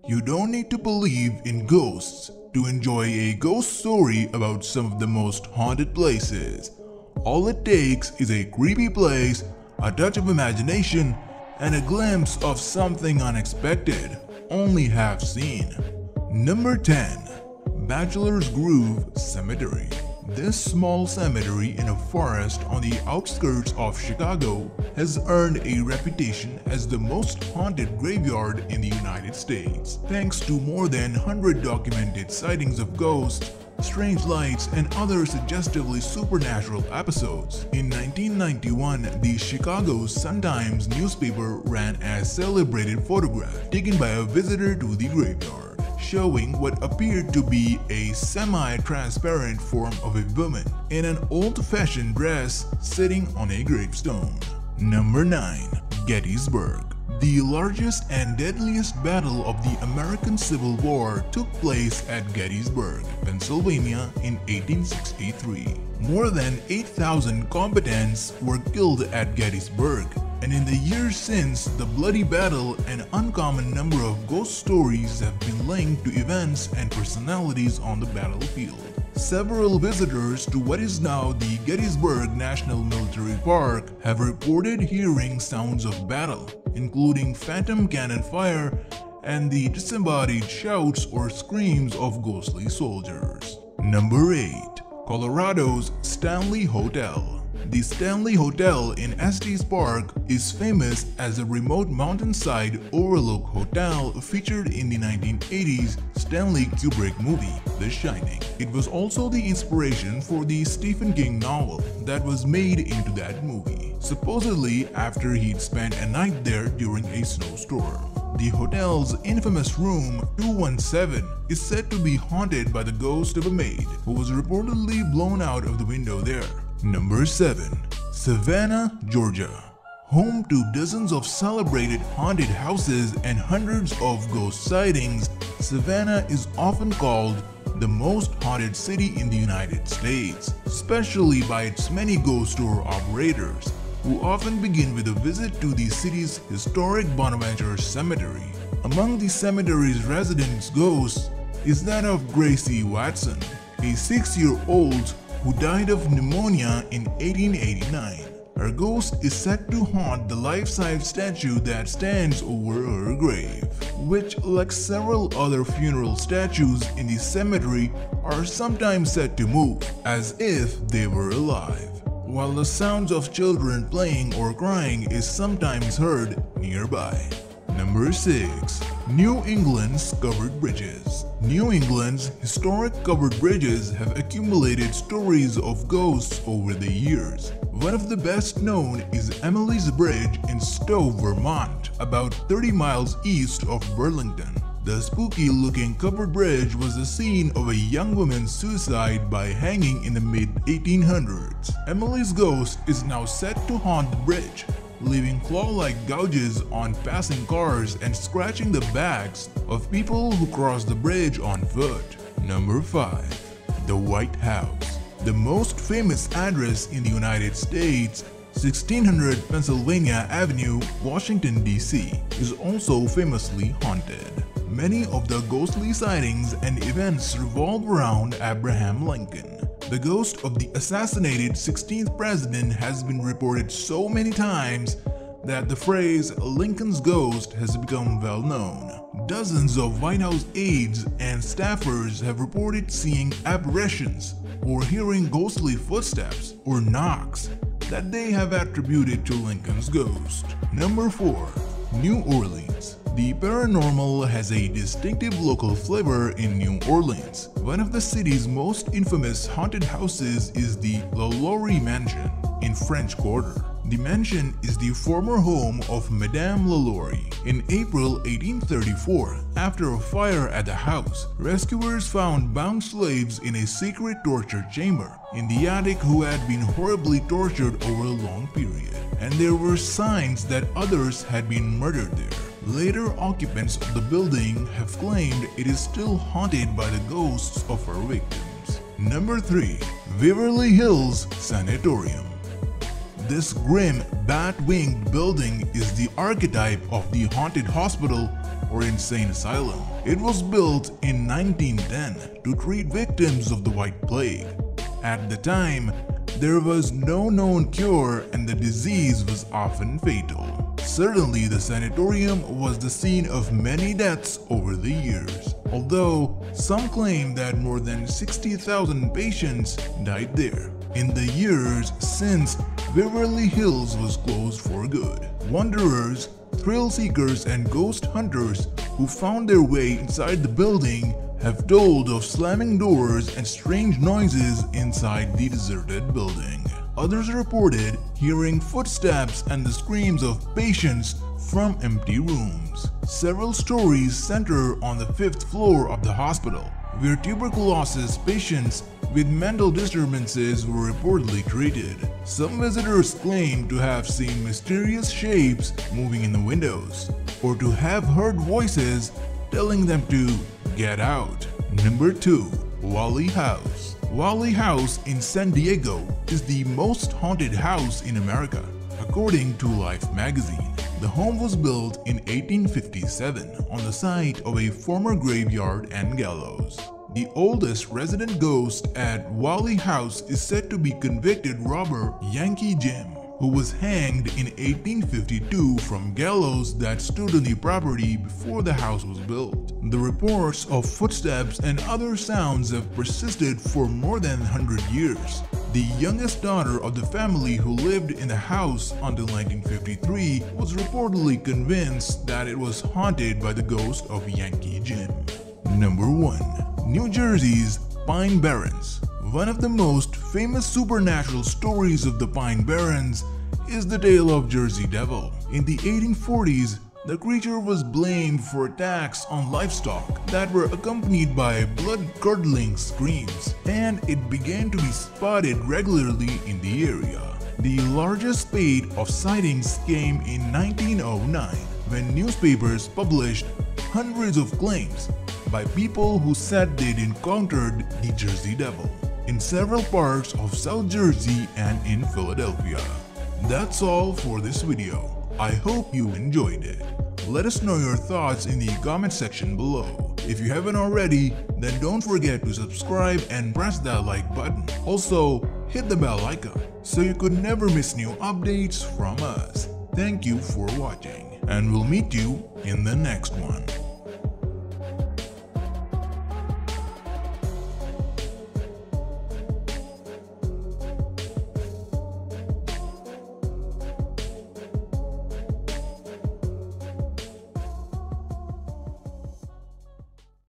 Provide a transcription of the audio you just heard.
You don't need to believe in ghosts to enjoy a ghost story about some of the most haunted places. All it takes is a creepy place, a touch of imagination, and a glimpse of something unexpected, only half seen. Number 10. Bachelor's Grove Cemetery. This small cemetery in a forest on the outskirts of Chicago has earned a reputation as the most haunted graveyard in the United States, thanks to more than 100 documented sightings of ghosts, strange lights, and other suggestively supernatural episodes. In 1991, the Chicago Sun-Times newspaper ran a celebrated photograph taken by a visitor to the graveyard, showing what appeared to be a semi-transparent form of a woman in an old-fashioned dress sitting on a gravestone. Number 9. Gettysburg. The largest and deadliest battle of the American Civil War took place at Gettysburg, Pennsylvania in 1863. More than 8,000 combatants were killed at Gettysburg, and in the years since, the bloody battle, an uncommon number of ghost stories have been linked to events and personalities on the battlefield. Several visitors to what is now the Gettysburg National Military Park have reported hearing sounds of battle, including phantom cannon fire and the disembodied shouts or screams of ghostly soldiers. Number 8. Colorado's Stanley Hotel. The Stanley Hotel in Estes Park is famous as a remote mountainside overlook hotel featured in the 1980s Stanley Kubrick movie, The Shining. It was also the inspiration for the Stephen King novel that was made into that movie, supposedly after he'd spent a night there during a snowstorm. The hotel's infamous room 217 is said to be haunted by the ghost of a maid who was reportedly blown out of the window there. Number 7. Savannah, Georgia. Home to dozens of celebrated haunted houses and hundreds of ghost sightings, Savannah is often called the most haunted city in the United States, especially by its many ghost tour operators, who often begin with a visit to the city's historic Bonaventure Cemetery. Among the cemetery's residents' ghosts is that of Gracie Watson, a 6-year-old who died of pneumonia in 1889. Her ghost is said to haunt the life-size statue that stands over her grave, which, like several other funeral statues in the cemetery, are sometimes said to move, as if they were alive, while the sounds of children playing or crying is sometimes heard nearby. Number 6. New England's Covered Bridges. New England's historic covered bridges have accumulated stories of ghosts over the years. One of the best known is Emily's Bridge in Stowe, Vermont, about 30 miles east of Burlington. The spooky-looking covered bridge was the scene of a young woman's suicide by hanging in the mid-1800s. Emily's ghost is now said to haunt the bridge, leaving claw-like gouges on passing cars and scratching the backs of people who cross the bridge on foot. Number 5. The White House. The most famous address in the United States, 1600 Pennsylvania Avenue, Washington, D.C., is also famously haunted. Many of the ghostly sightings and events revolve around Abraham Lincoln. The ghost of the assassinated 16th president has been reported so many times that the phrase Lincoln's ghost has become well known. Dozens of White House aides and staffers have reported seeing apparitions or hearing ghostly footsteps or knocks that they have attributed to Lincoln's ghost. Number 4. New Orleans. The paranormal has a distinctive local flavor in New Orleans. One of the city's most infamous haunted houses is the LaLaurie Mansion in French Quarter. The mansion is the former home of Madame LaLaurie. In April 1834, after a fire at the house, rescuers found bound slaves in a secret torture chamber in the attic who had been horribly tortured over a long period, and there were signs that others had been murdered there. Later occupants of the building have claimed it is still haunted by the ghosts of her victims. Number 3. Beverly Hills Sanatorium. This grim, bat-winged building is the archetype of the haunted hospital or insane asylum. It was built in 1910 to treat victims of the White Plague. At the time, there was no known cure and the disease was often fatal. Certainly, the sanatorium was the scene of many deaths over the years, although some claim that more than 60,000 patients died there. In the years since, Beverly Hills was closed for good. Wanderers, thrill seekers, and ghost hunters who found their way inside the building have told of slamming doors and strange noises inside the deserted building. Others reported hearing footsteps and the screams of patients from empty rooms. Several stories center on the 5th floor of the hospital, where tuberculosis patients with mental disturbances were reportedly treated. Some visitors claim to have seen mysterious shapes moving in the windows, or to have heard voices telling them to get out. Number 2. Wally House. Wally House in San Diego is the most haunted house in America, according to Life magazine. The home was built in 1857 on the site of a former graveyard and gallows. The oldest resident ghost at Wally House is said to be convicted robber Yankee Jim, who was hanged in 1852 from gallows that stood on the property before the house was built. The reports of footsteps and other sounds have persisted for more than 100 years. The youngest daughter of the family who lived in the house until 1953 was reportedly convinced that it was haunted by the ghost of Yankee Jim. Number 1. New Jersey's Pine Barrens. One of the most famous supernatural stories of the Pine Barrens is the tale of Jersey Devil. In the 1840s, the creature was blamed for attacks on livestock that were accompanied by blood-curdling screams, and it began to be spotted regularly in the area. The largest spate of sightings came in 1909, when newspapers published hundreds of claims by people who said they'd encountered the Jersey Devil in several parts of South Jersey and in Philadelphia. That's all for this video. I hope you enjoyed it. Let us know your thoughts in the comment section below. If you haven't already, then don't forget to subscribe and press that like button. Also, hit the bell icon so you could never miss new updates from us. Thank you for watching, and we'll meet you in the next one.